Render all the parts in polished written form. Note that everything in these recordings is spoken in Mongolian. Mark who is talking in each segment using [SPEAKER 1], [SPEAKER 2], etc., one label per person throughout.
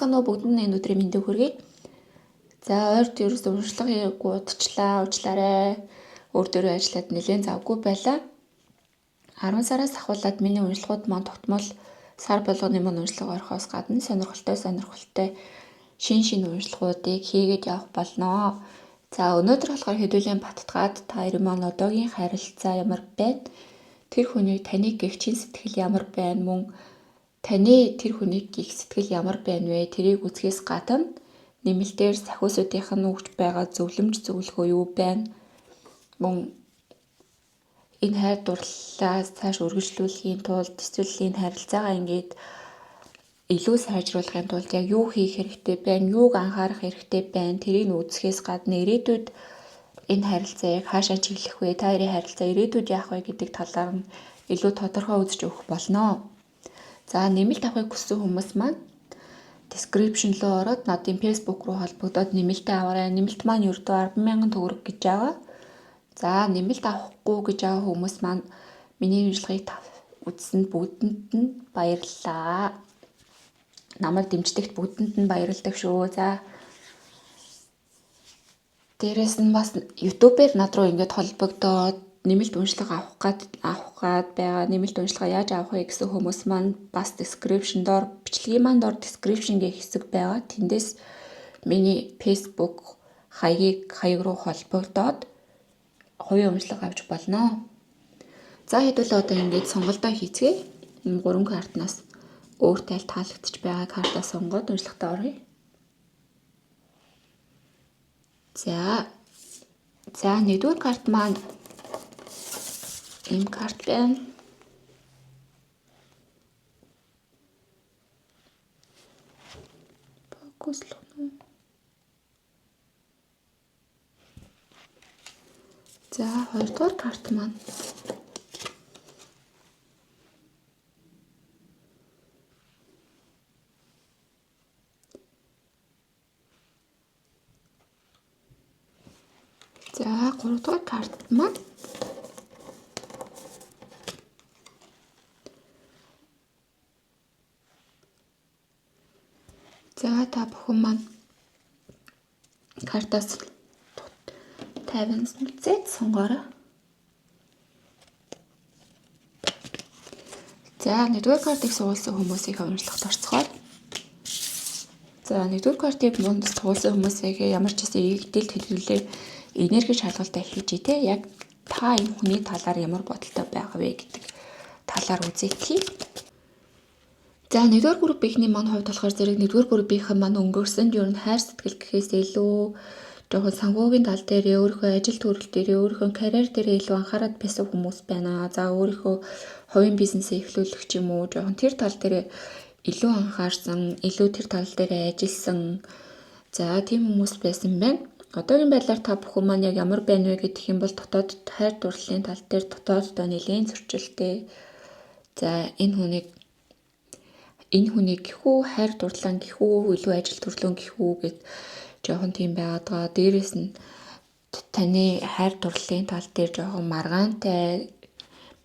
[SPEAKER 1] байцгаана уу бүгд нь энэ өдрийн мэндийг хүргэе. За ойрт ерөөс уншлага хийгээгүй удчлаа, уучлаарай. Өөр дөрөө ажиллаад нэлээд завгүй байлаа. 10 сараас ахуулаад миний уншлагууд маань тогтмол сар болгоны мань уншлага орохоос гадна сонирхолтой шин уншлагуудыг хийгээд явах болно. За өнөөдөр болохоор хэдүүлийн баттгаад та хоёр маань одоогийн харилцаа ямар байна? Тэр хүний таныг гэх чин сэтгэл ямар байна мөн таны тэр хүнийг гих сэтгэл ямар байна вэ? Тэрийг үзэхээс гадна нэмэлтээр сахиусуудынх нь өгч байгаа зөвлөмж зөвлөгөө юу байна? Мөн энэ хайр дурлалаас цааш үргэлжлүүлэхийн тулд эсвэл энэ харилцаагаа ингээд илүү сайжруулахын тулд яг юу хийх хэрэгтэй байна? Юуг анхаарах хэрэгтэй байна? Тэрийг үзэхээс гадна ирээдүйд энэ харилцаа яг хаашаа чиглэх вэ? Та хоёрын харилцаа ирээдүйд яах вэ гэдэг талаар нь илүү тодорхой үзэж өгөх болно. За нэмэлт авахыг хүссэн хүмүүс маань description руу ороод надын Facebook руу холбогдоод нэмэлтээ аваарай. Нэмэлт маань ердөө 10,000 төгрөг гэж байгаа. За нэмэлт авахгүй гэж байгаа хүмүүс маань миний уншлагыг үзсэнд бүгдэнд нь баярлалаа. Намайг дэмждэгт бүгдэнд нь баярлалаа шүү. За дээрэс нь бас YouTube-ээр над руу ингээд холбогдоод нэмэлт уншлага авах гад байгаа. Нэмэлт уншлага яаж авах вэ гэсэн хүмүүс маань бас description доор бичлэгийн маань доор description гэх хэсэг байгаа. Тэндээс миний Facebook хаяг руу холбогдоод хувийн уншлага авч болно. За хэдүүл одоо ингээд сонголтоо хийцгээе. Энэ 3 картнаас өөр тайл таалагдчих байгаа картаа сонгоод уншлагатаа оръё. За нэгдүгээр карт маань ийм карт байна. Фокуслох нь. За хоёрдугаар карт маань за гуравдугаар карт маань за та бүхэн маань картаас 50 нүцэд сонгоорой. За нэгдүгээр картыг суулсан хүмүүсийн уншлагт орцгоо. За нэгдүгээр картыг мунд суулсан хүмүүсээ ямар ч гэсэн игдэл хэлхүүлээ энерги шалгалтай хийж итэ яг та энэ хүний талаар ямар бодолтой байгаа вэ гэдэг талаар үзээхий. За нэгдүгээр группийнхний маань хувьд болохоор зэрэг нэгдүгээр группийнхэн маань өнгөрсөнд ер нь хайр сэтгэл гэхээс илүү жоохон санхүүгийн тал дээр өөрийнхөө ажил төрөл дээр өөрийнхөө карьер дээр илүү анхаарал байсан хүмүүс байна. За өөрийнхөө хувийн бизнесээ эхлүүлэх ч юм уу жоохон тэр тал дээр илүү анхаарсан, илүү тэр тал дээр ажилласан. За тийм хүмүүс байсан байна. Одоогийн байдлаар та бүхэн маань яг ямар байна вэ гэдэг юм бол дотоод хайр дурлалын тал дээр дотооддоо нэлээд зөрчилтэй. За энэ хүнийг гэхүү хайр дурлал гэхүү илүү ажил төрлөө гэхүү гэд жоохон тийм байгаадгаа. Дээрээс нь таны хайр дурлалын тал дээр жоохон маргаантай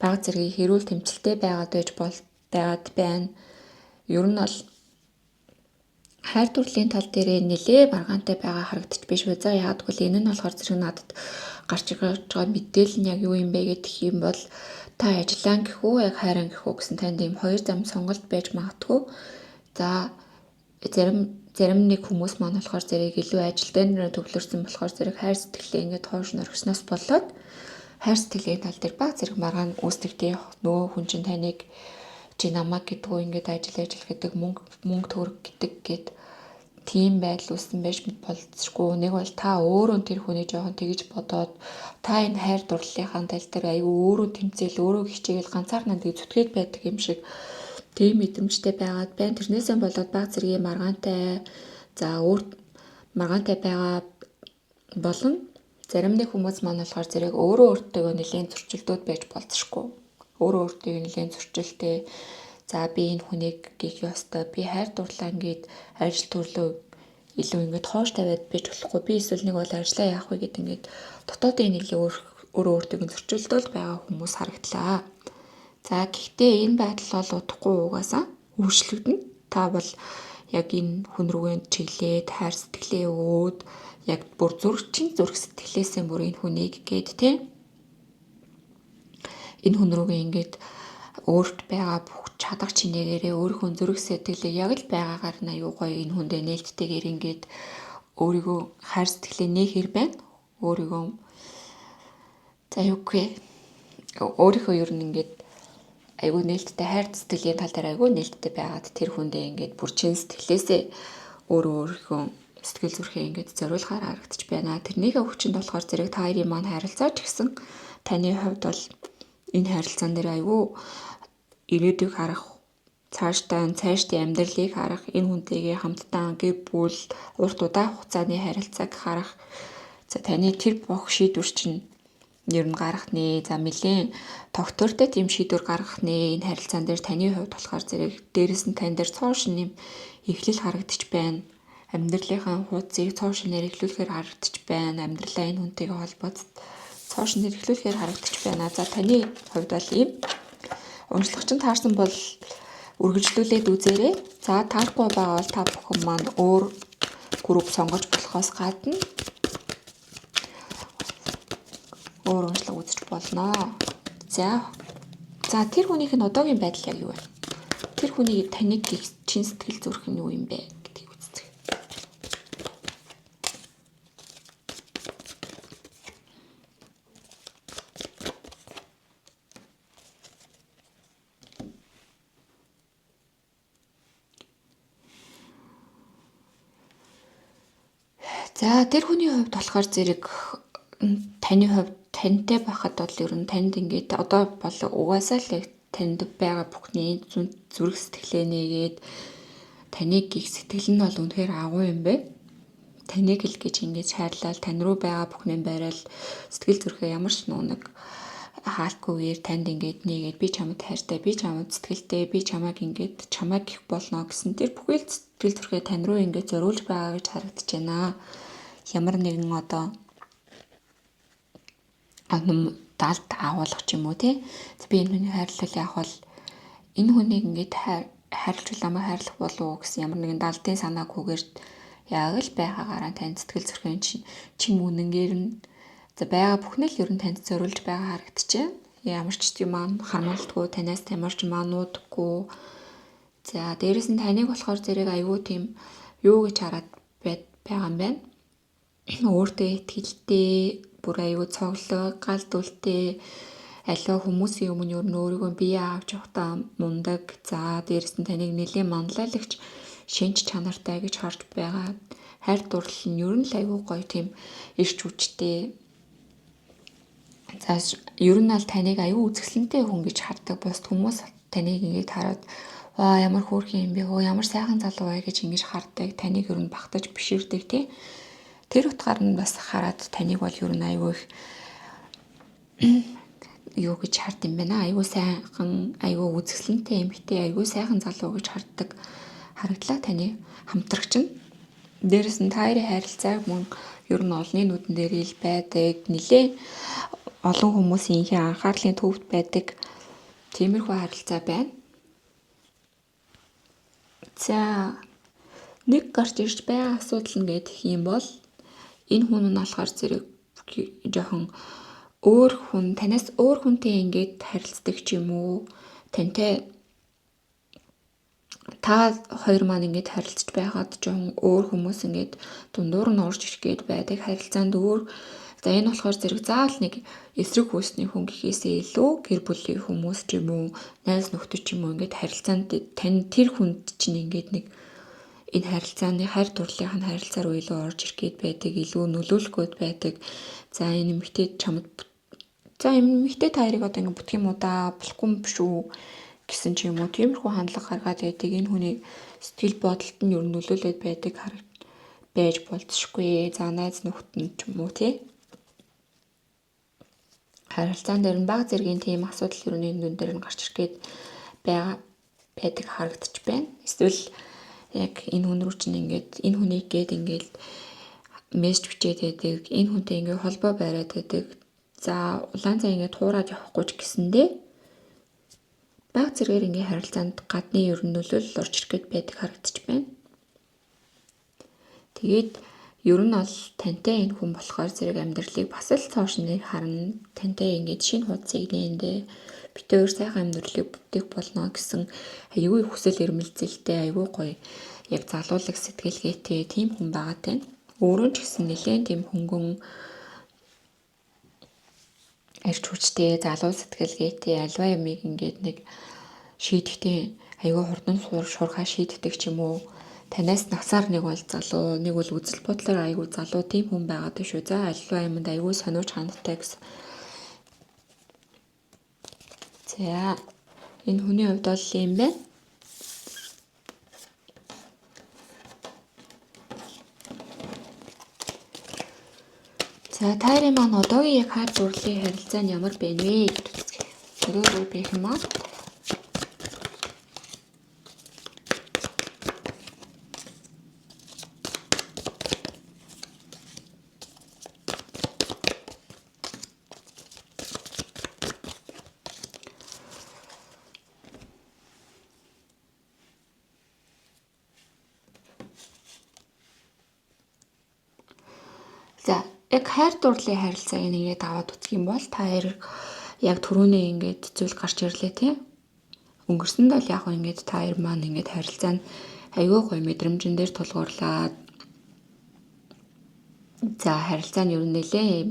[SPEAKER 1] бага зэргийн хэрүүл тэмцэлтэй байгаад байна. Ер нь бол хайр дурлалын тал дээр нэлээ маргаантай байгаа харагдчих биш үү? За яагаад гэвэл энэ нь болохоор зэрэг надад гарч ирж байгаа мэдээлэл нь яг юу юм бэ гэх юм бол та ажиллаан гэхүү яг хайран гэхүү гэсэн танд ийм хоёр зам сонголт байж магадгүй. За зарим нэг хүмүүс маань болохоор зэрэг илүү ажил дээр төвлөрсөн болохоор зэрэг хайр сэтгэлээ ингээд хоош нөргснөөс болоод хайр сэтгэлийн тал дээр баг зэрэг маргаан үүсдэгтэй нөгөө хүн чинь таныг чи намайг гэдгүү ингээд ажил гэдэг мөнгө төгрөг гэдэг гээд тийм байдал үүссэн байж болцсохгүй. Нэг бол та өөрөө тэр хүнийг жоохон тэгж бодоод та энэ хайр дурлалынхаа тал дээр аюу өөрөө тэмцээл өөрөө хичээл ганцаарнаа тэг зүтгээд байдаг юм шиг тийм мэдрэмжтэй байгаад байна. Тэрнээсээ болоод баг зэргийн маргаантай маргаантай байгаа болон зарим нэг хүмүүс маань болохоор зэрэг өөрөө өөртөө нэлийн зөрчилдөд байж болцсохгүй. Өөрөө өөртөө нэлийн зөрчилтэй. За би энэ хүнийг гих ёстой. Би хайр дурлаа ингээд ажил төрлөө илүү ингээд хоош тавиад байж болохгүй. Би эсвэл нэг бол ажиллаа яах вэ гэд ингээд дотоодын нэлийн өөртөө зөрчилдөд байгаа хүмүүс харагдлаа. За гэхдээ энэ байдал бол удахгүй угаасаа өөрчлөгдөнө. Та бол яг энэ хүн рүүгээ чиглээд хайр сэтгэлээ өгөөд яг бүр зүрх сэтгэлээсээ бүр энэ хүнийг гээд те энэ хүн рүүгээ ингээд өөрт байгаа бүх чадах чинээгээрээ өөрийнхөө зүрх сэтгэлээ яг л байгаагаар нь аюу гоё энэ хүндээ нээлттэйгээр ингээд өөрийгөө хайр сэтгэлээ нээхэр байна. Өөрийгөө за юугүй өөрийнхөө ер нь ингээд айгүй нээлттэй хайр сэтгэлийн тал дээр айгүй нээлттэй байгаад тэр хүндээ ингээд бүр чин сэтгэлээсээ өөрийнхөө сэтгэл зүрхээ ингээд зориулахаар харагдаж байна. Тэрнийхээ хүчинд болохоор зэрэг та хоёрын маань харилцаа ч гэсэн таны хувьд бол энэ харилцаан дээр айгүй ирээдүйг харах, цаашдын амьдралыг харах, энэ хүнтэйгээ хамтдаа гэр бүл урт удаан хугацааны харилцааг харах. За таны тэр бүх шийдвэр чинь ер нь гаргах нэ. За нэлээд тогтвортой тийм шийдвэр гаргах нэ. Энэ харилцаан дээр таны хувьд болохоор зэрэг дээрэс нь тань дээр цоо шинэ юм эхлэл харагдаж байна. Амьдралынхаа хуудсыг цоо шинээр эхлүүлэхээр харагдаж байна. Амьдралаа энэ хүнтэйгээ холбооцоод цоо шинээр эхлүүлэхээр харагдаж байна. За таны хувьд бол ийм уншлагч нь таарсан бол үргэлжлүүлээд үзээрэй. За таарахгүй байгаа бол та бүхэн маань өөр групп сонгож болохоос гадна өөр уншлага үзэж болно. За тэр хүнийх нь одоогийн байдал яг юу вэ? Тэр хүний таныг гих чин сэтгэл зүрх нь юу юм бэ гэдгийг үздэг. За тэр хүний хувьд болохоор зэрэг таны хувьд тантай байхад бол ер нь танд ингээд одоо бол угаасаа л танд байгаа бүхний зүрх сэтгэлээ нээгээд таныг гих сэтгэл нь бол үнэхээр агуу юм бэ. Таныг л гэж ингэж хайрлал тань руу байгаа бүхнээ байрал сэтгэл зүрхээ ямар ч нүг хаалтгүйгээр танд ингээд нээгээд би чамд хайртай, би чамд сэтгэлтэй, би чамайг ингээд чамайг гих болно гэсэн тэр бүхэл сэтгэл зүрхээ тань руу ингээд зориулж байгаа гэж харагдаж байна. Ямар нэгэн одоо далд агуулах ч юм уу тий. Би энэ хүний хайрлал яах бол энэ хүнийг ингээд хайрлж ламаа хайрлах болов уу гэсэн ямар нэгэн далдын санаагүйгээр яг л байгаагаараа тань сэтгэл зүрхэн чин үнэнгээр нь за байгаа бүхнээ л ер нь танд зориулж байгаа харагдчихэв. Ямар ч юм маань хармалдаггүй танаас тамарч маануудаггүй. За дээрэс нь таныг болохоор зэрэг аюу тийм юу гэж хараад байгаа юм байна. Өөртөө итгэлтэй бүр аюу цоглог, галт үлтэй аливаа хүмүүсийн өмнө ер нь өөрийгөө бие авч явахдаа мундаг. За дээрэс нь таныг нэлээд манлайлагч шинж чанартай гэж харж байгаа. Хайр дурлал нь ер нь л аюу гоё тийм ирч хүчтэй. За ер нь аль таныг аюу үзэсгэлэнтэй хүн гэж хардаг. Бус хүмүүс таныг ингэж хараад ваа ямар хөөрхөн юм бэ хөө ямар сайхан залуу бай гэж ингэж хардаг. Таныг ер нь багтаж биширдэг тий. Тэр утгаар нь бас хараад таныг бол ер нь аюу их юу гэж хард юм байна. Аюу сайхан, аюу үзэсгэлэнтэй эмэгтэй, аюу сайхан залуу гэж харддаг. Харагдлаа таны хамтрагч нь. Дээрэс нь таарын харилцааг мөн ер нь олонний нүдэн дээр ил байдаг. Нилээ олон хүмүүсийн ихэнх анхаарлын төвд байдаг. Тиймэрхүү харилцаа байна. За нэг гарч ирж байгаа асуудал нь гэдэг юм бол энэ хүн нь болохоор зэрэг жоохон өөр хүн танаас өөр хүнтэй ингээд харилцдаг ч юм уу тантай та хоёр маань ингээд харилцаж байгаад жоохон өөр хүмүүс ингээд дундуур нь орж ирэх гээд байдаг харилцаанд өөр за энэ болохоор зэрэг заавал нэг эсрэг хүйсний хүн гэхээсээ илүү гэр бүлийн хүмүүс ч юм уу найз нөхдөд ч юм уу ингээд харилцаанд тань тэр хүнд чинь ингээд нэг энэ харилцааны хайр дурлалын харилцаа руу илүү орж ирэх гээд байдаг, илүү нөлөөлөх гээд байдаг. За энэ эмэгтэй чамд за эмэгтэй та хоёрыг одоо ингэ бүтэх юм уу да, болохгүй юм биш үү гэсэн ч юм уу. Тиймэрхүү хандлага гаргаад байдаг. Энэ хүний сэтгэл бодолд нь ер нь нөлөөлөд байдаг байж болцсохгүй. За найз нөхдөд ч юм уу тий. Харилцаан дээр нь баг зэргийн тийм асуудал ер нь энэ дүн дээр нь гарч ирэх гээд байдаг харагдаж байна. Эсвэл яг энэ хүн рүү чинь ингээд энэ хүнийг гээд ингээд мессеж бичээд байдаг. Энэ хүнтэй ингээд холбоо бариад байдаг. За улаан цай ингээд туураад явахгүй ч гэсэндээ баг зэргээр ингээд харилцаанд гадны ер нь нөлөөлөл орж ирэх гээд байдаг харагдаж байна. Тэгээд ер нь бол тантай энэ хүн болохоор зэрэг амьдралыг бас л цааш нэг харна. Тантай ингээд шинэ хуудсыг нээндээ бид хоёр сайхан амьдралыг бүтээх болно гэсэн аюул хүсэл эрмэлзэлтэй аюул гоё яг залуулах сэтгэлгээтэй тийм хүн байгаа тань. Өөрөө ч гэсэн нэлээд тийм хөнгөн арч хүчтэй залуу сэтгэлгээтэй альва юмыг ингээд нэг шийдэхдээ аюул хурдан шуурхаа шийддэг ч юм уу. Танаас насаар нэг бол залуу, нэг бол үзэл бодлоор аюул залуу тийм хүн байгаад шүү. За альва юмд аюул сониуч хандтай гэсэн. За энэ хүний хувьд бол юм байна. За таарийн маань одоогийн яг хайр дурлалын харилцаа нь ямар байна вэ гэж үзье. Өөрөө би юм аа. За яг хайр дурлалын харилцааг нэгээд аваад үзэх юм бол та хоёр яг түрүүний ингээд зүйл гарч ирлээ тий. Өнгөрсөнд бол яг ингээд та хоёр маань ингээд харилцаа нь аюул гоё мэдрэмжэн дээр тулгуурлаад за харилцаа нь ер нь нэлээ юм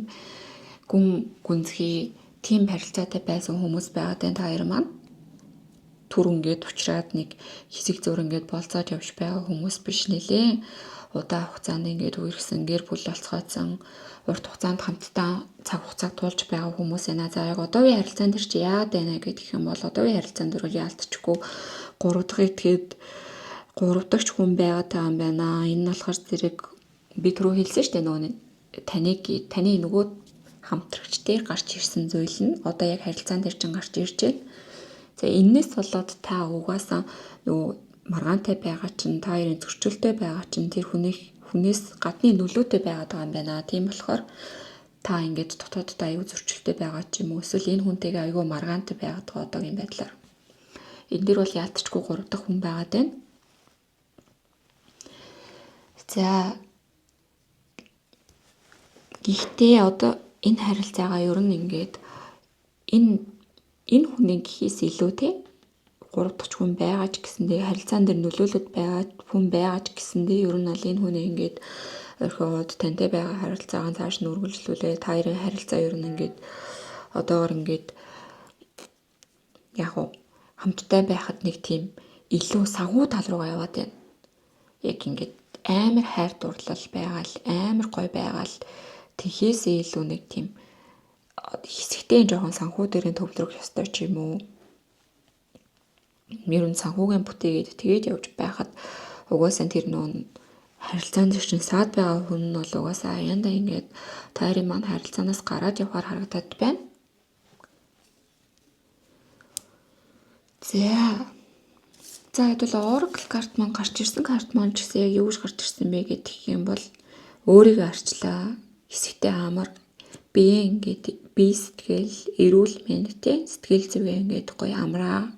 [SPEAKER 1] гүнзгий тийм харилцаатай байсан хүмүүс байгаад байна та хоёр маань. Түр ингээд уучраад нэг хэсэг зур ингээд болцоод явж байгаа хүмүүс биш нэлээ. Удаан хугацаанд ингээд үерхсэн гэр бүл болцгооцсон урт хугацаанд хамтдаа цаг хугацааг туулж байгаа хүмүүс байна. За яг одоогийн харилцаан дээр чи яагаад байна гэх юм бол одоогийн харилцаан дээр бол яалтчгүй 3 дахь итгэхэд 3 дахь хүн байгаад байгаа юм байна. Энэ нь болохоор зэрэг би түрүү хэлсэн шүү дээ нөгөө таны нөгөө хамтрагч дээр гарч ирсэн зүйл нь одоо яг харилцаан дээр чинь гарч ирж байна. За энэс болоод та угаасаа нөгөө маргаантай байгаа чинь та хоёрын зөрчилтэй байгаа чинь тэр хүнээс гадны нөлөөтэй байгаад байгаа юм байна. Тийм болохоор та ингээд дотооддоо аюу зөрчилтэй байгаа ч юм уу эсвэл энэ хүнтэйгээ аюу маргаантай байгаад байгаа одоогийн байдлаар. Энэ дэр бол яалтчгүй 3 дахь хүн байгаад байна. За гэхдээ одоо энэ харилцаагаа ер нь ингээд энэ хүний гэхээс илүү те 3 дахь хүн байгаа ч гэсэндээ харилцаан дээр нөлөөлөд байгаа хүн байгаа ч гэсэндээ ер нь аль энэ хүний ингээд орхиод тантай байгаа харилцаагаа цааш нь үргэлжлүүлээ. Та хоёрын харилцаа ер нь ингээд одоогор ингээд яг хамттай байхад нэг тийм илүү сагуу тал руугаа яваад байна. Яг ингээд амар хайр дурлал байгаал, амар гоё байгаал тэхээсээ илүү нэг тийм хэсэгтэй жоохон санхүү дээрээ төвлөрөх ёстой ч юм уу. Ер нь санхүүгийн бүтээгээд тэгээд явж байхад угаасаа тэр нүүн харилцаан дээр чинь саад байгаа хүн нь бол угаасаа аяндаа ингээд таарийн маань харилцаанаас гараад явахаар харагдаад байна. За хэдүүл Oracle карт маань гарч ирсэн карт маань ч гэсэн яг юу гэж гарч ирсэн бэ гэх юм бол өөрийгөө арчлаа. Хэсэгтэй амар бие ингээд бие сэтгэл эрүүл мэнд тий сэтгэл зүгээ ингээд гоё амраа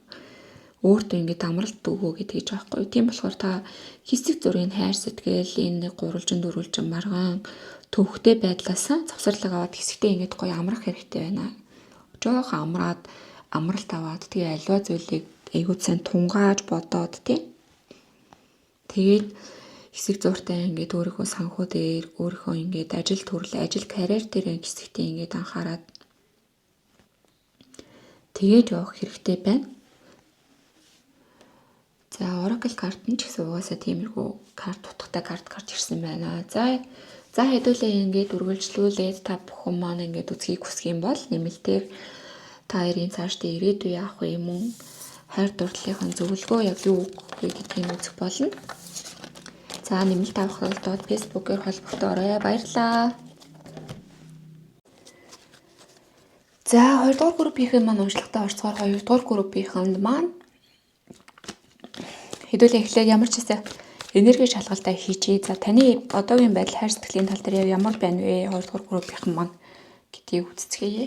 [SPEAKER 1] өөртөө ингээд амралт өгөө гэдэг ч аахгүй. Тийм болохоор та хэсэг зургийн хайр сэтгэл энэ гурвалжин дөрвөлжин маргаан төвхтэй байдлаасаа завсарлага аваад хэсэгтэй ингээд гоё амрах хэрэгтэй байна. Жоох амраад амралт аваад тэгээ аливаа зүйлийг айгуу сайн тунгааж бодоод тий. Тэгээд хэсэг зуртай ингээд өөрийнхөө санхүү дээр өөрийнхөө ингээд ажил төрөл ажил карьер дээр хэсэгтээ ингээд анхаарад тэгээд явах хэрэгтэй байна. За Oracle карт нь ч гэсэн угаасаа тиймэрхүү карт утгатай карт гарч ирсэн байна. За хэдүүлээ ингээд үргэлжлүүлээд та бүхэн маань ингээд үзхийг хүсэх юм бол нэмэлтээр та хоёрын цаашдаа ирээдүй яах вэ юм уу? Хайр дурлалынхаа зөвлөгөө яг юу вэ гэдгийг үзэх болно. За нэмэлт авах холбоод Facebook-ээр холбогдоо орой. Баярлалаа. За 2 дугаар группийн маань уншлагатай орцгоор 2 дугаар группийн маань хэдүүлээ эхлээд ямар ч хэсэг энерги шалгалтаа хийчихье. За таны одоогийн байдал хайр сэтгэлийн тал дээр ямар байна вэ? 2 дугаар группийн маань гэдгийг үзцгээе.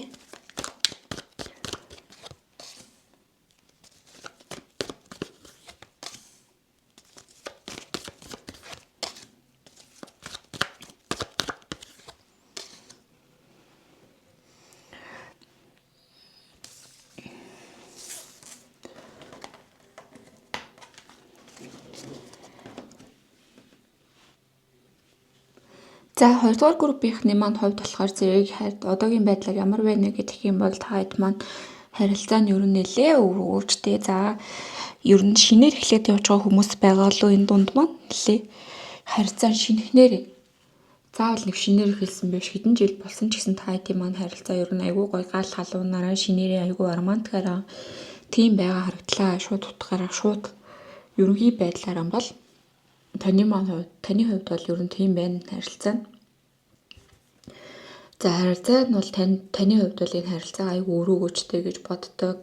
[SPEAKER 1] За 2 дугаар группийнхний маань хувьд болохоор зэрэг одоогийн байдлаар ямар байна гэх юм бол та хэд маань харилцаа нь ер нь нэлээ өөрчлөлттэй. За ер нь шинээр эхлээд явж байгаа хүмүүс байгаа лөө энэ дунд маань нэлээ харилцаа шинэхнээр заавал нэг шинээр эхэлсэн биш хэдэн жил болсон ч гэсэн та хэдийн маань харилцаа ер нь айгүй гоё гал халуунаараа шинээрээ айгүй романтикаараа тийм байгаа харагдлаа. Шууд утгаараа шууд ерөнхий байдлаар бол таны хувьд бол ер нь тийм байна харилцаа. За харилцаа нь бол таны хувьд бол энэ харилцаа айгүй өрөөгөөчтэй гэж боддог.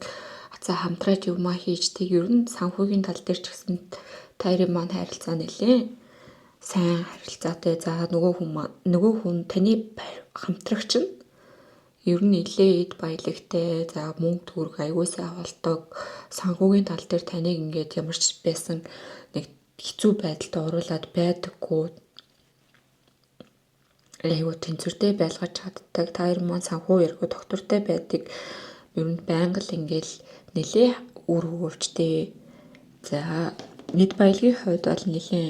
[SPEAKER 1] За хамтраад юмаа хийждэг. Ер нь санхүүгийн тал дээр ч гэсэн таарийн маань харилцаа нэлээ сайн харилцаатай. За нөгөө хүн таны хамтрагч нь ер нь нэлээ эд баялагтай. За мөнгө төгрөг айгүй сайн олдог. Санхүүгийн тал дээр таныг ингээд ямар ч байсан нэг хэцүү байдалд оруулаад байдаггүй. Айгүй тэнцвэртэй байлгаж чаддаг. Таар маань санхүү яргүй доктортой байдаг. Ер нь байнга л ингээл нэлээ үр хөвгөлжтэй. За эд баялагын хувьд бол нэлээ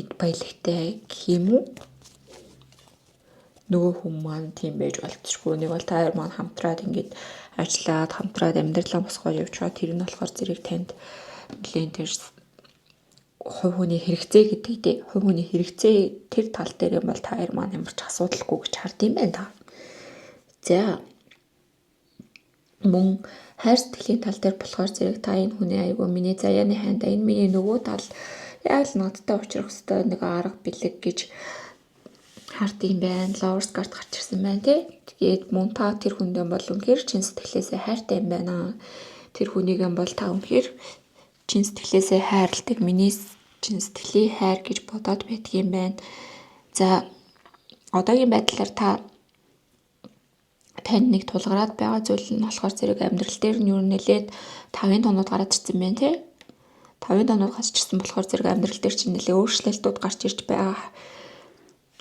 [SPEAKER 1] эд баялагтай гэх юм уу? Нөгөө хүн маань тийм байж болцсохгүй. Нэг бол таар маань хамтраад ингээд ажиллаад хамтраад амьдралаа босгоод явж байгаа. Тэр нь болохоор зэрэг танд нэлээд тэр хувь хүний хэрэгцээ гэдэг дээ. Хувь хүний хэрэгцээ тэр тал дээр юм бол таар маань ямар ч асуудалгүй гэж хард юм байна та. За мөн хайр сэтгэлийн тал дээр болохоор зэрэг та энэ хүний айгүй миний заяаны хайнда энэ миний нөгөө тал яг л надтай уулзах хэвээр нэг арга бэлэг гэж хард юм байна. Ловерс карт гарч ирсэн байна тий. Тэгээд мөн та тэр хүндээ бол үнэхээр чин сэтгэлээсээ хайртай юм байна. Тэр хүнийг юм бол та үнэхээр чин сэтгэлээсээ хайрладаг. Миний чин сэтгэлийн хайр гэж бодоод байдаг юм байна. За одоогийн байдлаар танд нэг тулгараад байгаа зүйл нь болохоор зэрэг амьдрал дээр нь юу нэлээд 5 тонууд гараад ирсэн байна тий. 5 тонууд гарч ирсэн болохоор зэрэг амьдрал дээр чинь нэлээд өөрчлөлтүүд гарч ирж байгаа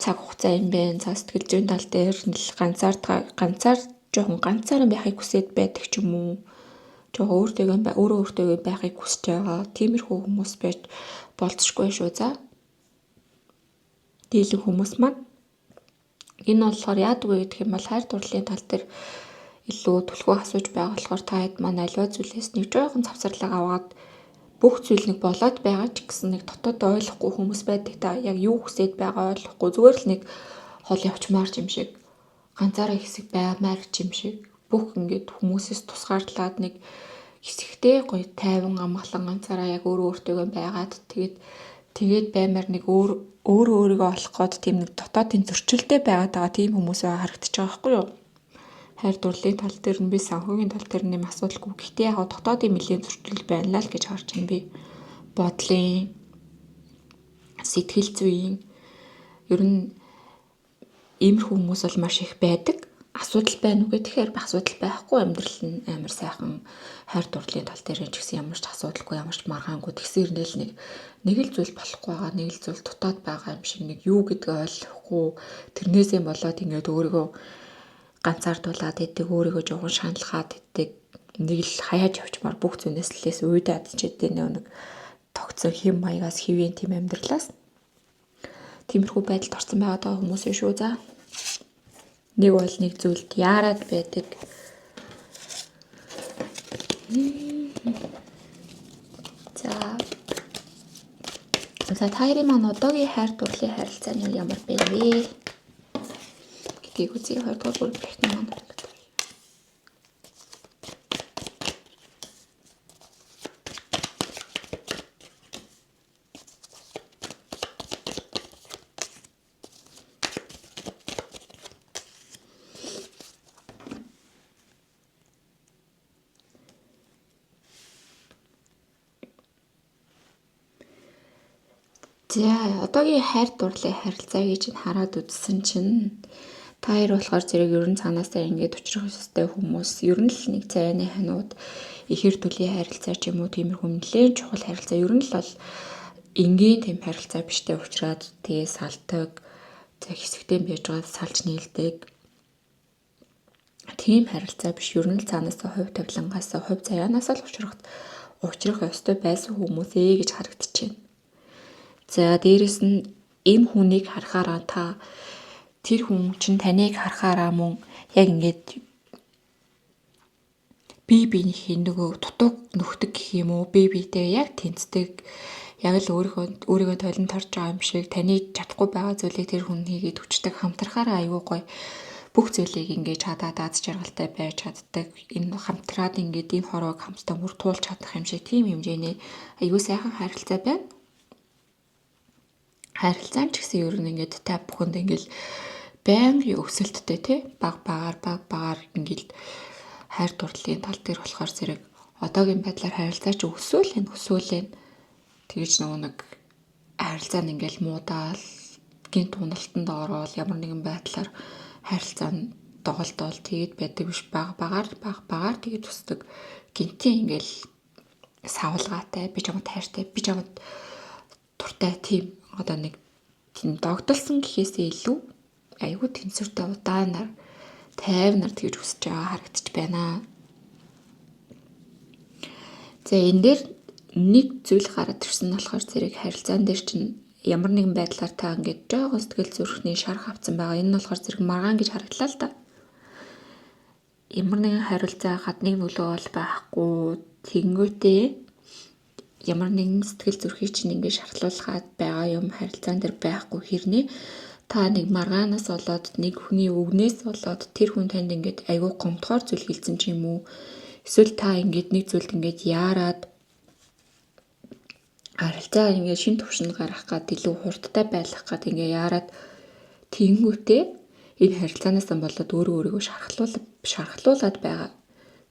[SPEAKER 1] цаг хугацаа юм байна. За сэтгэл зүйн тал дээр жоохон ганцаараа байхыг хүсэж байдаг ч юм уу. Жоохон өөртөө байхыг хүсэж байгаа. Тиймэрхүү хүмүүс байж болцсохгүй шүү. За дийлэн хүмүүс маань энэ болохоор яадаг вэ гэх юм бол хайр дурлалын тал дээр илүү түлхүү асууж байгаа болохоор та хэд маань аливаа зүйлээс нэг жоохон завсарлага аваад бүх зүйл нэг болоод байгаа ч гэсэн нэг дотоод ойлгохгүй хүмүүс байдаг. Та яг юу хүсэж байгаа ойлгохгүй зүгээр л нэг хол явчмаар юм шиг ганцаараа хэсэг баймаар юм шиг бүх ингээд хүмүүсээс тусгаарлаад нэг хэсэгтэй гоё тайван амгалан ганцаараа яг өөртөө байгаад тэгээд баймаар нэг өөрийгөө олох гээд тийм нэг дотоодын зөрчилтэй байгаа тийм хүмүүс харагдаж байгаа байхгүй юу? Хайр дурлалын тал дээр нь би санхүүгийн тал дээр нэм асуудалгүй. Гэхдээ яг дотоодын нэлийн зөрчил байна л гэж харж байна би. Бодлын, сэтгэл зүйн ер нь иймэрхүү хүмүүс бол маш их байдаг. Асуудал байна уу гэхээр асуудал байхгүй амьдрал нь амар сайхан хайр дурлалын тал дээр ч гэсэн ямар ч асуудалгүй ямар ч маргаангүй тэгсэрнэл нэг л зүйл болохгүй байгаа нэг л зүйл дутаад байгаа юм шиг нэг юу гэдгээ ойлгохгүй тэрнээсээ болоод ингээд өөрийгөө ганцаардуулаад идэг өөрийгөө жоохон шаналгаад идэг нэг л хаяаж явчмаар бүх зүнээс лээс уйдаад чихдээ нэг тогтсон хэм маягаас хэвэн тийм амьдралаас тиймэрхүү байдалд орсон байгаа хүмүүс шүү. За нэг бол нэг зүйлд яарад байдаг. За таарийн маань одоогийн хайр дурлалын харилцаа нь ямар бэ вэ? Гэдгийг үзье 2 дугаар бүрэлдэхүүн маань. За одоогийн хайр дурлалын харилцаа гэж хараад үзсэн чинь та хоёр болохоор зэрэг ерөн цаанаасаа ингэж учрах ёстой хүмүүс ер нь л нэг цайны ханууд ихэр төлийн харилцаа ч юм уу тиймэрхүү нэлээд чухал харилцаа ер нь л бол энгийн тийм харилцаа биштэй уучраад тэгээ салдаг за хэсэгтэй байж байгаа салж нийлдэг тийм харилцаа биш ер нь л цаанаасаа хувь тавилангаас хувь заяанаас л учрах ёстой байсан хүмүүсээ гэж харагдчихэв. За дээрэс нь энэ хүнийг харахаараа та тэр хүн чинь таныг харахаараа мөн яг ингээд бие биенийхээ нөгөө дутууг нөхдөг гэх юм уу, бие биедээ яг тэнцдэг, яг л өөрийгөө толон тарж байгаа юм шиг таны чадахгүй байгаа зүйлийг тэр хүн хийгээд өчтөг, хамтрахаараа аюу гой бүх зүйлийг ингээд чадаад аз жаргалтай байж чаддаг. Энэ хамтраад ингээд энэ хорвоог хамтдаа туулж чадах юм шиг тийм хэмжээний аюу сайхан харилцаа байна. Харилцаа ч гэсэн ер нь ингээд та бүхэнд ингээд байнгын өсөлттэй тий баг багаар ингээд хайр дурлалын тал дээр болохоор зэрэг одоогийн байдлаар харилцаа ч өсөөлэн тэгэж нөгөө нэг харилцаа нь ингээл муудаал гинт уналтанд ороод ямар нэгэн байдлаар харилцаа нь доголдол тэгээд байдаг биш багаар тэгээд төсдөг гинтийн ингээл савлгаатай би чамд хайртай би чамд туртай тийм одоо нэг тийм догдолсон гэхээсээ илүү айгүй тэнцвэртэй удаанаар тайвнаар тэгж хүсэж байгаа харагдаж байна. За энэ дээр нэг зүйл гараад ирсэн нь болохоор зэрэг харилцаан дээр чинь ямар нэгэн байдлаар та ингээд жоохон сэтгэл зүрхний шарах авсан байгаа. Энэ нь болохоор зэрэг маргаан гэж харагдлаа л да. Ямар нэгэн харилцаа гадныг нөлөө бол байхгүй тэгэнгүүтээ ямар нэгэн сэтгэл зүрхийг чинь ингээд шартлуулгаад байгаа юм харилцаан дээр байхгүй хэрнээ та нэг маргаанаас болоод нэг хүний өвгнээс болоод тэр хүн танд ингээд айгүй гомдохоор зүйл хэлсэн ч юм уу эсвэл та ингээд нэг зүйлд ингээд яарад харилцаа ингээд шин төвшөнд гарах гад илүү хурдтай байх гад ингээд яарад тэгэнгүүтээ энэ харилцаанаас болоод өөрийгөө шархлуулад байгаа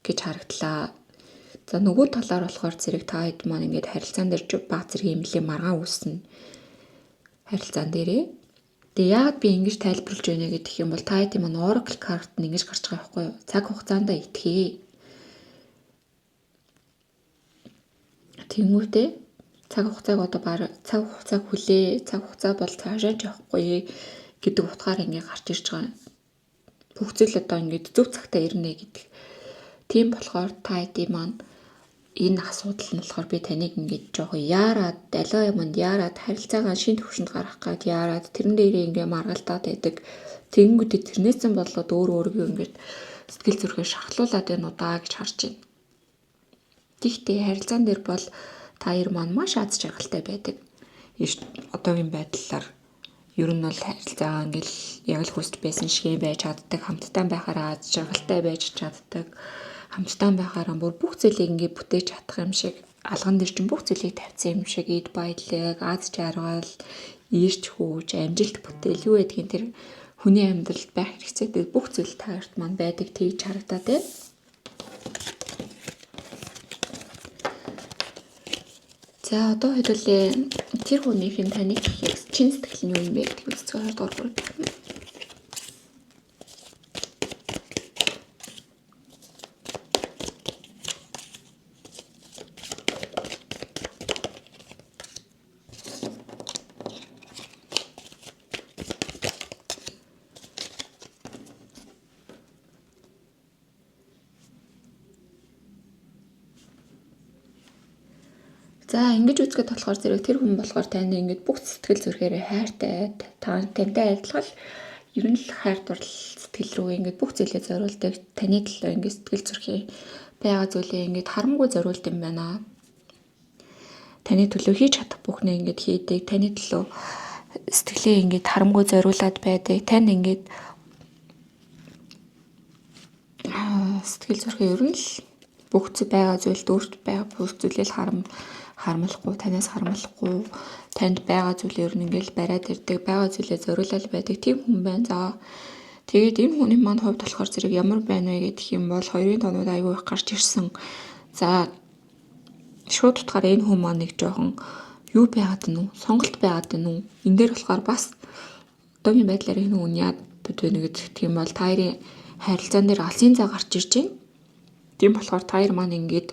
[SPEAKER 1] гэж харагдлаа. За нөгөө талаар болохоор зэрэг та хэд маань ингээд харилцаан дээр баг зэрэг юм лээ маргаан үүснэ. Харилцаан дээрээ. Тэгээ яагаад би ингэж тайлбарлаж байна гэдэг юм бол та хэд маань Oracle card нь ингэж гарч байгаа байхгүй юу? Цаг хугацаанд итгэе. Тэнгүүтээ цаг хугацааг одоо цаг хугацааг хүлээ. Цаг хугацаа бол цаашаа ч явахгүй гэдэг утгаар ингээд гарч ирж байгаа. Бүх зүйл одоо ингээд зөв цагтаа ирнэ гэдэг. Тийм болохоор та хэд маань энэ асуудал нь болохоор би таныг ингээд жоохон яарад, аливаа юмд яарад, харилцаагаа шин төвшөнд гарах гад яарад, тэрэн дээрээ ингээд маргалдаад байдаг. Тэгэнгүүтээ тэрнээс нь болоод өөрийгөө ингээд сэтгэл зүрхээ шахлуулад байна уу даа гэж харж байна. Тэгтээ харилцаан дээр бол та хоёр маань маш аз жаргалтай байдаг. Одоогийн байдлаар ер нь бол харилцаагаа ингээд яг л хүсэж байсан шиг байж чаддаг, хамтдаа байхаараа аз жаргалтай байж чаддаг. Хамтдаа байхаараа бүр бүх зүйлийг ингээд бүтээж чадах юм шиг алган дээр чинь бүх зүйлийг тавьсан юм шиг эд баялаг, аз жаргал, ирч хүүж, амжилт бүтээл юу гэдгийг тэр хүний амьдралд байх хэрэгцээтэй бүх зүйл та хоёрт маань байдаг тэгж харагдаад байна. За одоо хэдүүлээ тэр хүнийхээ таныг хийх чин сэтгэл нь юу юм бэ гэдгийг үздэг 2 дугаар бүр. За ингэж үзэхэд болохоор зэрэг тэр хүн болохоор танд ингэж бүх сэтгэл зүрхээрээ хайртай тантай адилхан ер нь л хайр дурлал сэтгэл рүү ингэж бүх зүйлээ зориулдаг таны төлөө ингэж сэтгэл зүрхээ байгаа зүйлээ ингэж харамгүй зориулд юм байна. Таны төлөө хийж чадах бүхнээ ингэж хийдэг таны төлөө сэтгэлээ ингэж харамгүй зориулад байдаг тань ингэж сэтгэл зүрхээ ер нь л бүх зүйл байгаа зүйлд өөрт байгаа бүх зүйлээ харамлахгүй танаас харамлахгүй танд байгаа зүйлээр нь ингээл бариад ирдэг байгаа зүйлээ зориулал байдаг тийм хүн байна. За тэгээд энэ хүний маань хувьд болохоор зэрэг ямар байна вэ гэх юм бол 2-ын тонууд аягүй их гарч ирсэн. За шууд утгаараа энэ хүн маань нэг жоохон юу байгаад гэнэ үү? Сонголт байгаад гэнэ үү? Энд дээр болохоор бас одоогийн байдлаар энэ хүн яад байна гэдэг юм бол та хоёрын харилцаан дээр алсын цай гарч ирж байна. Тийм болохоор та хоёр маань ингээд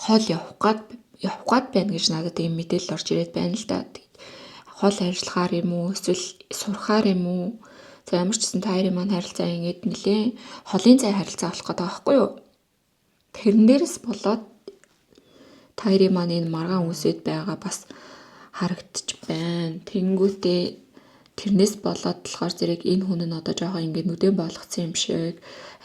[SPEAKER 1] хол явах гад байна гэж надад ийм мэдээлэл орж ирээд байна л да. Хол ажиллахаар юм уу эсвэл сурахаар юм уу? За ямар ч гэсэн та хоёрын маань харилцаа ингээд нэлээ холын цай харилцаа болох гэдэг байхгүй юу? Тэрэн дээрээс болоод та хоёрын маань энэ маргаан үсэд байгаа бас харагдчих байна. Тэнгүүтээ тэрнээс болоод болохоор зэрэг энэ хүн нь одоо жоохон ингээд нүдэн болгоцсон юм шиг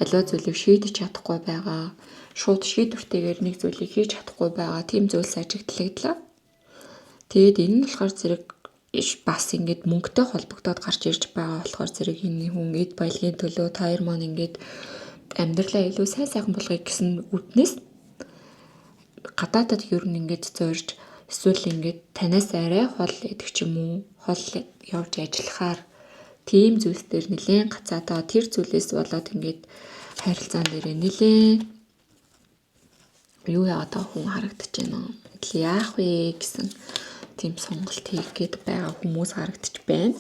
[SPEAKER 1] аливаа зүйлийг шийдэж чадахгүй байгаа. Шууд шийдвэртэйгээр нэг зүйлийг хийж чадахгүй байгаа. Тийм зүйлс ажигдлагдлаа. Тэгээд энэ нь болохоор зэрэг бас ингээд мөнгөтэй холбогдоод гарч ирж байгаа болохоор зэрэг энэ хүн эд баялагын төлөө таяр маань ингээд амьдралаа илүү сайхан болгоё гэсэн үднэс гадаадад ер нь ингээд зорж эсвэл ингээд танаас арай хол идэх ч юм уу хол явж ажиллахаар тийм зүйлс дээр нэлээд гацаатаа тэр зүйлээс болоод ингээд харилцаан дээр нэлээд юу яагаад хүн харагдаж байна. Яах вэ гэсэн тийм сонголт хийх гээд байгаа хүмүүс харагдаж байна.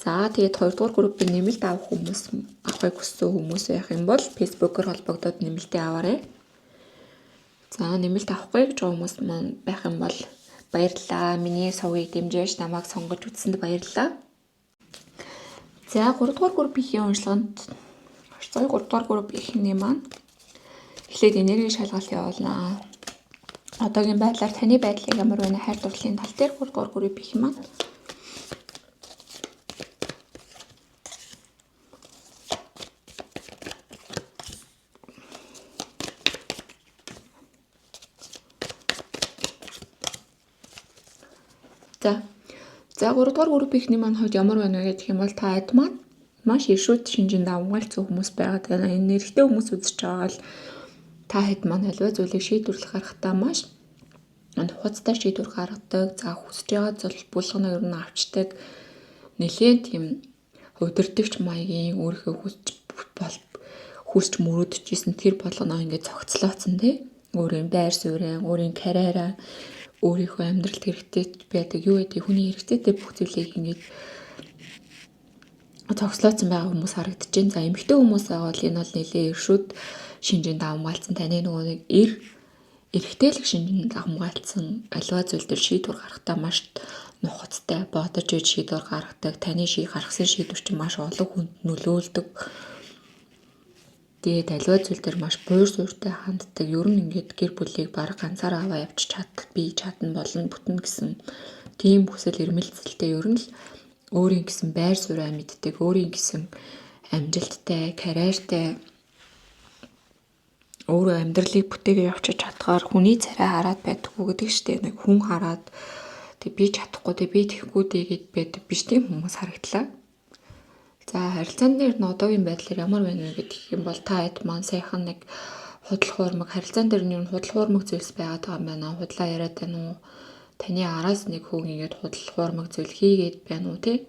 [SPEAKER 1] За тэгээд 2 дугаар группийн нэмэлт авах хүмүүс авахыг хүссэн хүмүүс байх юм бол Facebook-оор холбогдоод нэмэлтээ аваарай. За нэмэлт авахгүй гэж байгаа хүмүүс маань байх юм бол баярлалаа. Миний сувгийг дэмжиж намайг сонгож үзсэнд баярлалаа. За 3 дугаар группийн уншлаганд 3 дугаар группийн маань эхлээд энерги шалгалт явуулнаа. Одоогийн байдлаар таны байдлыг ямар байна хайр дурлалын тал дээр 3 дугаар группийн маань За 3 дугаар группийн маань хойд ямар байна вэ гэх юм бол та хэд маань маш ишүүд шинжинд авгаалцсан хүмүүс байгаад байна. Энэ нэрхтээ хүмүүс үзэж байгаа л та хэд маань аливаа зүйлийг шийдвэрлэх гарахтаа маш хуцтай шийдвэр гаргадаг. За хүсэж байгаа зүйл булгана ер нь авчдаг. Нэлээд тийм удирдахч маягийн өөрийнхөө хүсч мөрөөдөжсэн тэр болгоноо ингээд цогцлооцсон тий. Өөрийн байр суурин, өөрийн карьераа өөрийнхөө амьдралд хэрэгтэй байдаг юу гэдэг хүний хэрэгцээтэй бүх зүйлийг ингээд цогцлооцсон байгаа хүмүүс харагдаж байна. За эмэгтэй хүмүүс байгаа бол энэ бол нэлээд иршүүд шинжинд хамгаалцсан таны нөгөө нэг эрэгтэйлэг шинжинд хамгаалцсан аливаа зүйл дээр шийдвэр гаргахтаа маш нухацтай бодож иж шийдвэр гаргадаг. Таны гаргасан шийдвэр чинь маш олон хүнд нөлөөлдөг. Тэгээд аливаа зүйл дээр маш буур суурьтай ханддаг. Ер нь ингээд гэр бүлийг баг ганцаараа аваа явчих чадна болно бүтэн гэсэн тийм хүсэл эрмэлзэлтэй ер нь л өөрийн гэсэн байр сууриа мэддэг, өөрийн гэсэн амжилттай, карьертай өөрөө амьдралыг бүтээгээ явуулж чадхаар хүний царай хараад байдаггүй гэдэг штеп. Нэг хүн хараад тэг би чадахгүй тэг би тэхгүй тэгээд байдаг биш тийм хүмүүс харагдлаа. За харилцаан дээр нь одоогийн байдлаар ямар байна вэ гэх юм бол та хэд маань сайхан нэг худал хуурмаг харилцаан дээр нь юу худал хуурмаг зүйлс байгаад байгаа юм байна. Худлаа яриад байна уу? Таны араас нэг хүүг ингээд худал хуурмаг зүйл хийгээд байна уу тий?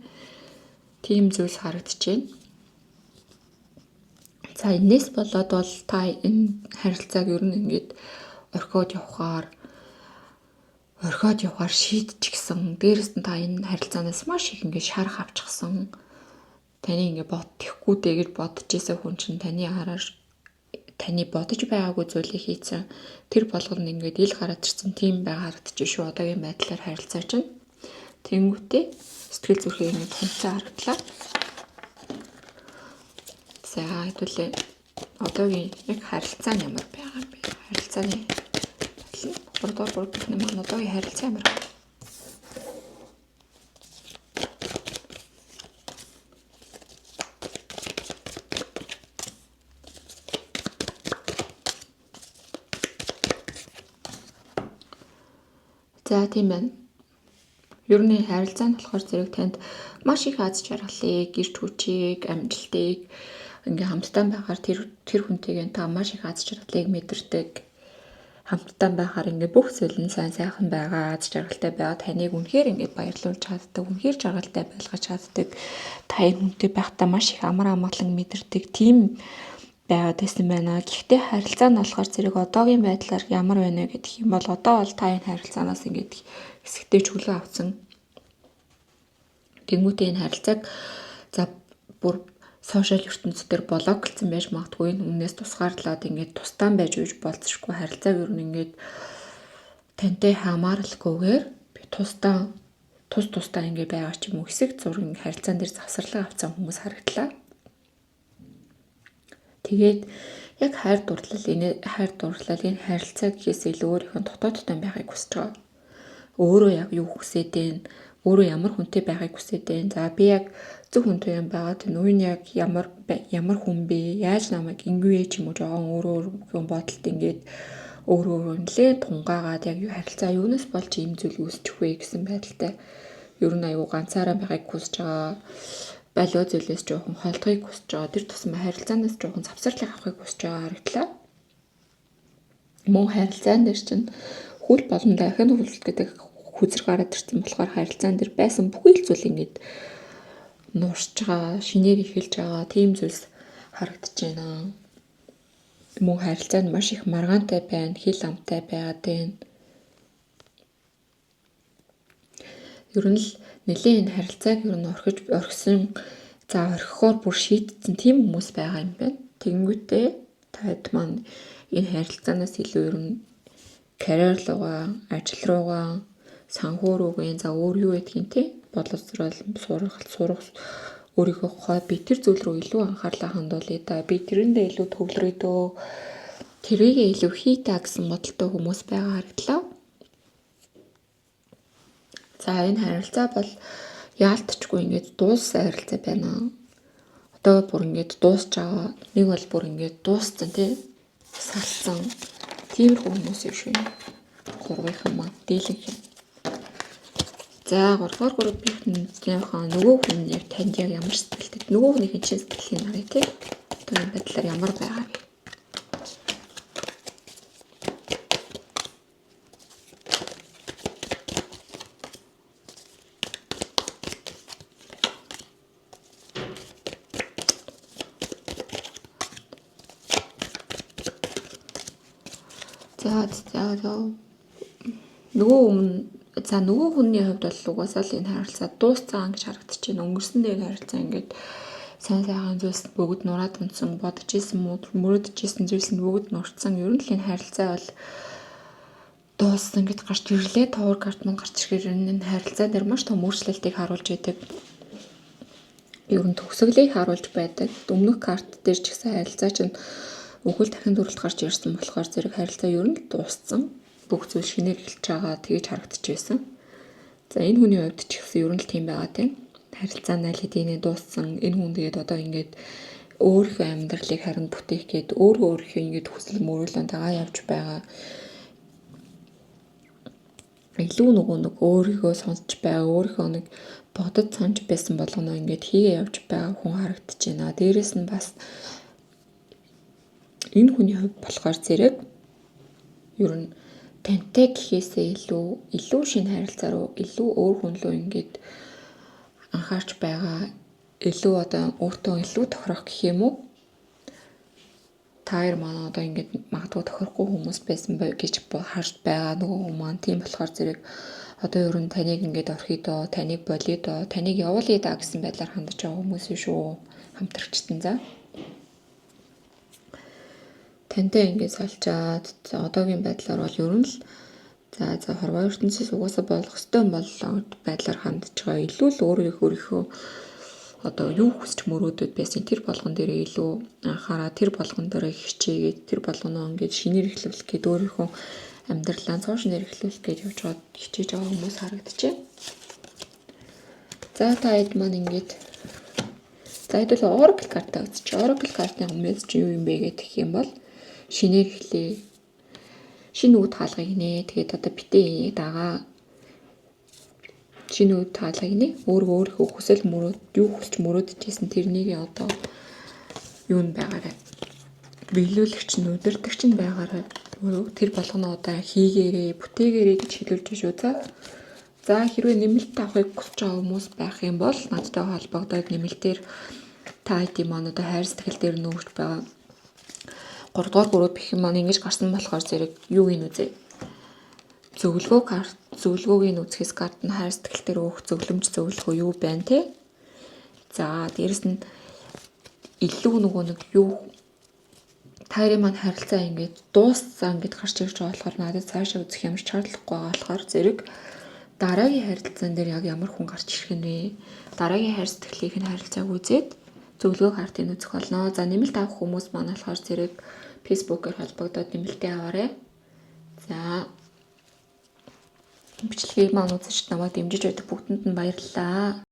[SPEAKER 1] Тийм зүйлс харагдаж байна. За энэс болоод бол та энэ харилцааг ер нь ингээд орхиод явахаар шийдчихсэн. Дээрээс нь та энэ харилцаанаас маш их ингээд шарах авчихсан. Таны ингээд бодчихгүй гэж бодож исэн хүн чинь таны хараар таны бодож байгаагүй зүйлийг хийсэн. Тэр болгоно ингээд ил гараад ирсэн тийм байга харагдаж шүү. Одоогийн байдлаар харилцаа чинь. Тэнгүүтээ сэтгэл зүрхээ ингээд хөнцөө харагдлаа. За хэдүүлээ одоогийн яг харилцаа нь ямар байгаа юм бэ? Харилцааны 3 дугаар группийн маань одоогийн харилцаа ямар вэ? За тийм байна. Ер нь харилцаа нь болохоор зэрэг танд маш их аз жаргалыг, гэрч хүчийг, амжилтыг ингээм хамтдаа байхаар тэр хүнтэйгээ та маш их аз жаргалыг мэдэрдэг. Хамтдаа байхаар ингээ бүх зүйл нь сайхан байгаа, аз жаргалтай байгаа. Таныг үнэхээр ингээ баярлуулж чаддаг, үнэхээр жаргалтай байлгаж чаддаг. Та энэ хүнтэй байхдаа маш их амар амгалан мэдэрдэг. Тийм байгаад байсан байна. Гэхдээ харилцаа нь болохоор зэрэг одоогийн байдлаар ямар байна вэ гэх юм бол одоо бол та энэ харилцаанаас ингээд хэсэгтэй чөлөө авсан. Тэнгүүтээ энэ харилцааг за бүр сошиал ертөнцийн дээр блоклцсан байж магадгүй энэ хүнээс тусгаарлаад ингээд тусдаан байж үж болцсохгүй харилцааг ер нь ингээд тантай хамааралгүйгээр би тусдаа ингээд байгаа ч юм уу хэсэг зургийн харилцаан дээр завсарлага авсан хүмүүс харагдлаа. Тэгээд яг хайр дурлал энэ харилцаа гэхээс илүү өөрийнхөө дотоодтой байхыг хүсэж байгаа. өөрөө яг юу хүсээд байна, өөрөө ямар хүнтэй байхыг хүсээд байна. За би яг зөв хүнтэй юм байгаа тийм үн яг ямар хүн бэ? Яаж намайг ингэвэ ч юм уу жоохон өөрөө бодолт ингээд өөрөө нэлээ тунгаагаад яг юу харилцаа юунаас болж ийм зүйл үүсчих вэ гэсэн байдалтай. Ер нь аюу ганцаараа байхыг хүсэж байгаа. Балиу зүйлээс жоохон холдохыг хүсэж байгаа. Тэр тусмаа харилцаанаас жоохон завсарлага авахыг хүсэж байгаа харагдлаа. Мөн харилцаан дээр чинь хүл боломжтой ахын төвлөлт гэдэг хүзэр гараад ирсэн болохоор харилцаан дээр байсан бүхий л зүйл ингээд нуурч байгаа, шинээр эхэлж байгаа тийм зүйлс харагдаж байна. Мөн харилцаанд маш их маргаантай байна, хил амтай байгаад байна. Ер нь л нэлийн энэ харилцааг ер нь орхисон, за орхихоор бүр шийдсэн тийм хүмүүс байгаа юм байна. Тэгэнгүүтээ таад маань энэ харилцаанаас илүү ер нь карьер руугаа, ажил руугаа, санхүү руугаа за өөр юу гэдгийг те боловсрол, сурах өөрийнхөө хобби тэр зүйл рүү илүү анхаарлаа хандуулъя да. Би тэрэндээ илүү төвлөрөдөө тэрийгээ илүү хийтаа гэсэн бодолтой хүмүүс байгаа харагдлаа. За энэ харилцаа бол яалтчгүй ингээд дууссан харилцаа байна. Одоо бүр ингээд дуусч байгаа. Нэг бол бүр ингээд дууссан тий. Салсан. Тиймэрхүү хүмүүс юм шиг. Гурвынхан маа дийлэнх юм. За 3-р группийнхаа нөгөө хүн яг танд яг ямар сэтгэлтэй нөгөө хүнийхээ чин сэтгэлийн харъя тий. Одоо энэ байдлаар ямар байгаа вэ? Нөгөө хүний хувьд бол угаасаа л энэ харилцаа дууссан гэж харагдаж байна. Өнгөрсөн дээр харилцаа ингээд сайн сайхан зүйлс бүгд нураад унсан, бодож исэн мөрөдөж исэн зүйлс нь бүгд нурцсан. Ер нь л энэ харилцаа бол дууссан гэд гарч ирлээ. Товар карт мань гарч ирэхээр энэ харилцаа дээр маш том өөрчлөлтийг харуулж байдаг. Ер нь төгсгөлийг харуулж байдаг. Өмнөх карт дээр ч гэсэн харилцаа чинь өвгөл дахин дөрөлт гарч ирсэн болохоор зэрэг харилцаа ер нь л дууссан. Бүх зүйл шинээр эхэлж байгаа тэгэж харагдаж байсан. За энэ хүний хувьд ч гэсэн ер нь л тийм байгаа тийм. Харилцаа аль хэдийнэ дууссан. Энэ хүн тэгээд одоо ингээд өөрийнхөө амьдралыг харин бүтээх гээд өөрийнхөө ингээд хүсэл мөрөөдлөнтэйгээ явж байгаа. Илүү нэг өөрийгөө сонсч байгаа, өөрийнхөө нэг бодож санаж байсан болгоно ингээд хийгээ явж байгаа хүн харагдаж байна. Дээрээс нь бас энэ хүний хувьд болохоор зэрэг ер нь тантай гэхээсээ илүү шинэ харилцаа руу, илүү өөр хүн рүү ингээд анхаарч байгаа, илүү одоо өөртөө илүү тохирох гэх юм уу? Таар маань одоо ингээд магадгүй тохирохгүй хүмүүс байсан гэж харж байгаа нөгөө хүмүүс маань тийм болохоор зэрэг одоо ер нь таныг ингээд орхидоо, таныг болидоо, таныг явуулъя да гэсэн байдлаар хандж байгаа хүмүүс шүү. Хамтрагчтан за. Тантай ингээд салчаад одоогийн байдлаар бол ер нь л за хорвоо ертөнцөөс угаасаа болох ёстой боллоо байдлаар хандж байгаа. Илүү л өөрийнхөө одоо юу хүсч мөрөөдөд байсан тэр болгон дээр илүү анхаараа тэр болгон дээр хичээгээд тэр болгоноо ингээд шинээр эхлүүлэх гээд өөрийнхөө амьдралаа цааш нэр эхлүүлэх гэж явж байгаа хичээж байгаа хүмүүс харагдчихэ. За та хэд маань ингээд за хэд бол Oracle картаа үзчих. Oracle картны хүмүүс чи юу юм бэ гэх юм бол шинээр эхлэе. Шинэ үд хаалгыг нэ. Тэгээд одоо битээ дагаа шинэ үд хаалгыг нэ. Өөрийнхөө хүсэл мөрөөд юу хүсч мөрөөдөж ийсэн тэрнийг одоо юу нь байгаарай. Биелүүлэгч нь удирдагч нь байгаарай. Тэр болгоно одоо хийгээрээ, бүтээгээрээ гэж хэлүүлж шүү. За хэрвээ нэмэлт авахыг хүсэж байгаа хүмүүс байх юм бол надтай холбогдоод нэмэлтээр та ID маань одоо хайр сэтгэл дээр нүүгч байгаа. 3-р групп гэх юм маань ингэж гарсан болохоор зэрэг юу ийн үзье. Зөвлөгөө карт, зөвлөгөөгийн үзэхээс гадна хайр сэтгэл дээр өөх зөвлөмж зөвлөгөө юу байна те? За дээрэс нь илүү нэг юу таарийн маань харилцаа ингээд дууссан гэд гарч ирж байгаа болохоор надад цаашаа үзэх ямар ч шаардлагагүй байгаа болохоор зэрэг дараагийн харилцаан дээр яг ямар хүн гарч ирэх нь вэ? Дараагийн хайр сэтгэлийн харилцааг үзээд зөвлөгөө картыг үзэх болно. За нэмэлт авах хүмүүс маань болохоор зэрэг Facebook-оор холбогдоод нэмэлтээ аваарай. За Бичлэгийг маань үзэж намайг дэмжиж байдаг бүгдэнд нь баярлалаа.